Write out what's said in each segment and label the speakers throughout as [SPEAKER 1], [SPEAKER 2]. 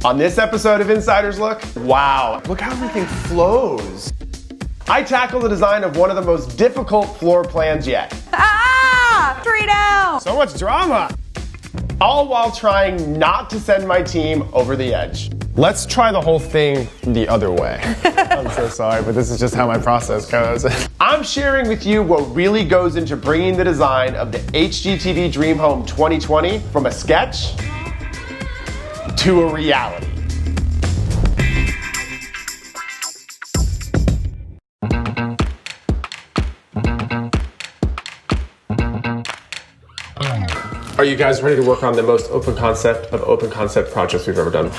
[SPEAKER 1] On this episode of Insider's Look, wow, look how everything flows. I tackled the design of one of the most difficult floor plans yet.
[SPEAKER 2] Ah! 3 down!
[SPEAKER 1] So much drama. All while trying not to send my team over the edge. Let's try the whole thing the other way. I'm so sorry, but this is just how my process goes. I'm sharing with you what really goes into bringing the design of the HGTV Dream Home 2020 from a sketch to a reality. Are you guys ready to work on the most open concept of open concept projects we've ever done?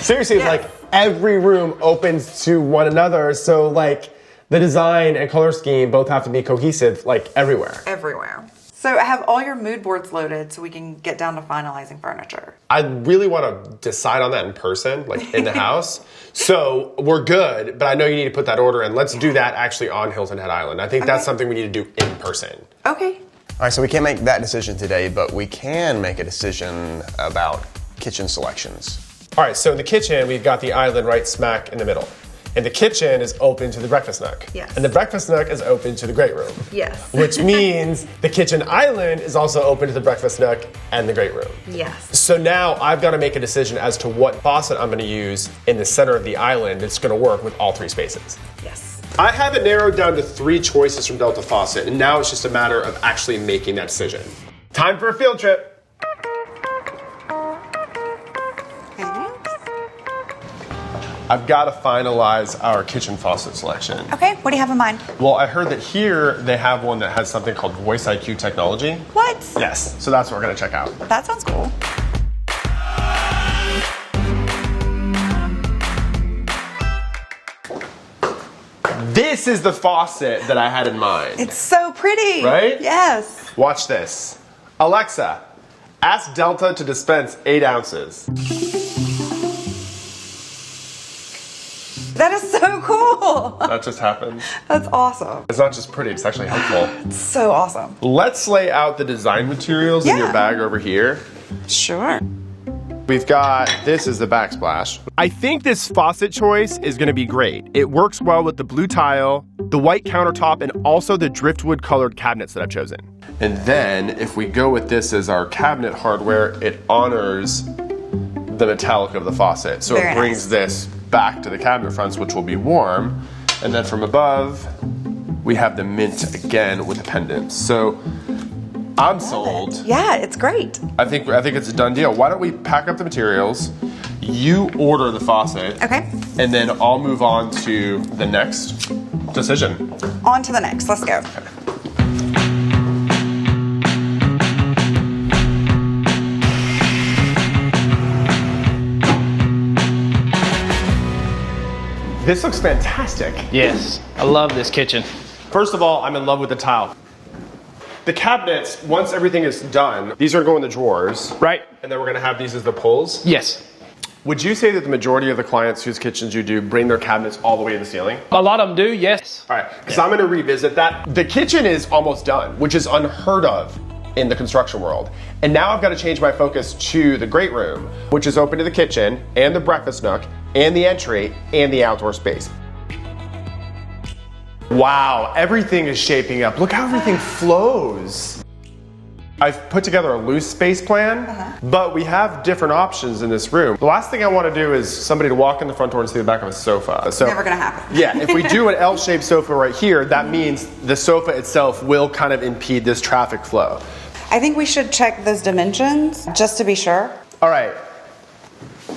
[SPEAKER 1] Seriously, yes. Like every room opens to one another, so like the design and color scheme both have to be cohesive, like everywhere.
[SPEAKER 2] Everywhere. So have all your mood boards loaded so we can get down to finalizing furniture.
[SPEAKER 1] I really want to decide on that in person, like in the house. So we're good, but I know you need to put that order in. Let's do that actually on Hilton Head Island. I think that's something we need to do in person.
[SPEAKER 2] Okay.
[SPEAKER 3] All right, so we can't make that decision today, but we can make a decision about kitchen selections.
[SPEAKER 1] All right, so in the kitchen, we've got the island right smack in the middle. And the kitchen is open to the breakfast nook.
[SPEAKER 2] Yes.
[SPEAKER 1] And the breakfast nook is open to the great room.
[SPEAKER 2] Yes.
[SPEAKER 1] Which means the kitchen island is also open to the breakfast nook and the great room.
[SPEAKER 2] Yes.
[SPEAKER 1] So now I've got to make a decision as to what faucet I'm going to use in the center of the island that's going to work with all three spaces.
[SPEAKER 2] Yes.
[SPEAKER 1] I have it narrowed down to 3 choices from Delta Faucet, and now it's just a matter of actually making that decision. Time for a field trip. I've got to finalize our kitchen faucet selection.
[SPEAKER 2] Okay, what do you have in mind?
[SPEAKER 1] Well, I heard that here they have one that has something called Voice IQ technology.
[SPEAKER 2] What?
[SPEAKER 1] Yes, so that's what we're going to check out.
[SPEAKER 2] That sounds cool.
[SPEAKER 1] This is the faucet that I had in mind.
[SPEAKER 2] It's so pretty.
[SPEAKER 1] Right?
[SPEAKER 2] Yes.
[SPEAKER 1] Watch this. Alexa, ask Delta to dispense 8 ounces.
[SPEAKER 2] That is so cool.
[SPEAKER 1] That just happened.
[SPEAKER 2] That's awesome.
[SPEAKER 1] It's not just pretty, it's actually helpful.
[SPEAKER 2] It's so awesome.
[SPEAKER 1] Let's lay out the design materials in your bag over here.
[SPEAKER 2] Sure.
[SPEAKER 1] We've got, this is the backsplash. I think this faucet choice is gonna be great. It works well with the blue tile, the white countertop, and also the driftwood colored cabinets that I've chosen. And then if we go with this as our cabinet hardware, it honors the metallic of the faucet. So it brings this back to the cabinet fronts, which will be warm. And then from above, we have the mint again with the pendants. So I'm sold.
[SPEAKER 2] Yeah, it's great.
[SPEAKER 1] I think it's a done deal. Why don't we pack up the materials, you order the faucet,
[SPEAKER 2] okay,
[SPEAKER 1] and then I'll move on to the next decision.
[SPEAKER 2] On to the next, let's go.
[SPEAKER 1] Okay. This looks fantastic.
[SPEAKER 4] Yes, I love this kitchen.
[SPEAKER 1] First of all, I'm in love with the tile. The cabinets, once everything is done, these are going to go in the drawers.
[SPEAKER 4] Right.
[SPEAKER 1] And then we're going to have these as the pulls.
[SPEAKER 4] Yes.
[SPEAKER 1] Would you say that the majority of the clients whose kitchens you do bring their cabinets all the way to the ceiling?
[SPEAKER 4] A lot of them do, yes.
[SPEAKER 1] All right, because I'm going to revisit that. The kitchen is almost done, which is unheard of in the construction world. And now I've got to change my focus to the great room, which is open to the kitchen and the breakfast nook and the entry and the outdoor space. Wow, everything is shaping up. Look how everything flows. I've put together a loose space plan, but we have different options in this room. The last thing I want to do is somebody to walk in the front door and see the back of a sofa. So,
[SPEAKER 2] never gonna happen.
[SPEAKER 1] Yeah, if we do an L-shaped sofa right here, that means the sofa itself will kind of impede this traffic flow.
[SPEAKER 2] I think we should check those dimensions just to be sure.
[SPEAKER 1] All right.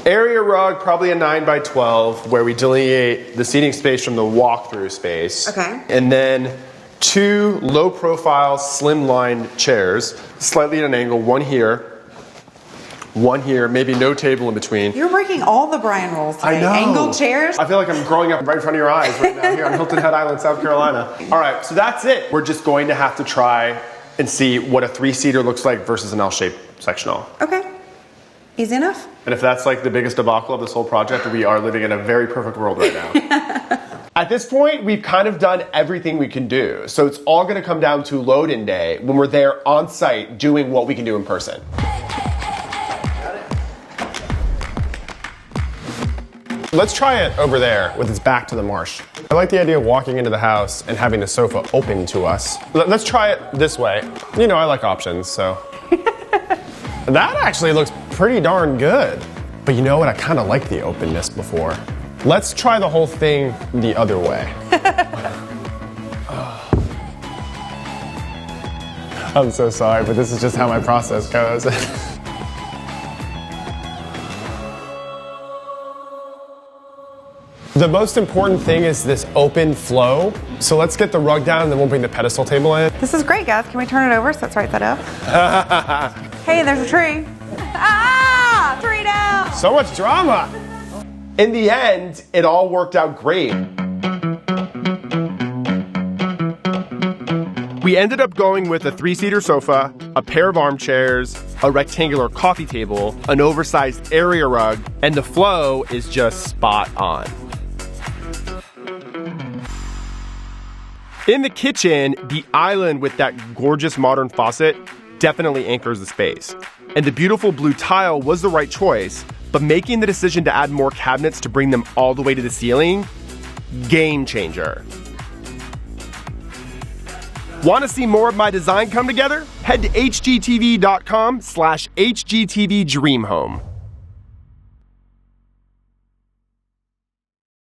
[SPEAKER 1] Area rug, probably a 9 by 12, where we delineate the seating space from the walk-through space.
[SPEAKER 2] Okay.
[SPEAKER 1] And then 2 low-profile, slim-line chairs, slightly at an angle, one here, maybe no table in between.
[SPEAKER 2] You're breaking all the Brian rules today.
[SPEAKER 1] I know.
[SPEAKER 2] Angled chairs.
[SPEAKER 1] I feel like I'm growing up right in front of your eyes right now here on Hilton Head Island, South Carolina. All right, so that's it. We're just going to have to try and see what a 3-seater looks like versus an L-shaped sectional.
[SPEAKER 2] Okay. Easy enough.
[SPEAKER 1] And if that's like the biggest debacle of this whole project, we are living in a very perfect world right now. At this point, we've kind of done everything we can do. So it's all going to come down to load-in day when we're there on site doing what we can do in person. Let's try it over there with its back to the marsh. I like the idea of walking into the house and having the sofa open to us. Let's try it this way. You know, I like options, so. That actually looks pretty darn good. But you know what? I kind of liked the openness before. Let's try the whole thing the other way. I'm so sorry, but this is just how my process goes. The most important thing is this open flow. So let's get the rug down and then we'll bring the pedestal table in.
[SPEAKER 2] This is great, guys. Can we turn it over so it's right side up? Hey, there's a tree. Ah! Tree down!
[SPEAKER 1] So much drama. In the end, it all worked out great. We ended up going with a 3-seater sofa, a pair of armchairs, a rectangular coffee table, an oversized area rug, and the flow is just spot on. In the kitchen, the island with that gorgeous modern faucet definitely anchors the space. And the beautiful blue tile was the right choice, but making the decision to add more cabinets to bring them all the way to the ceiling, game changer. Want to see more of my design come together? Head to hgtv.com/HGTV Dream Home.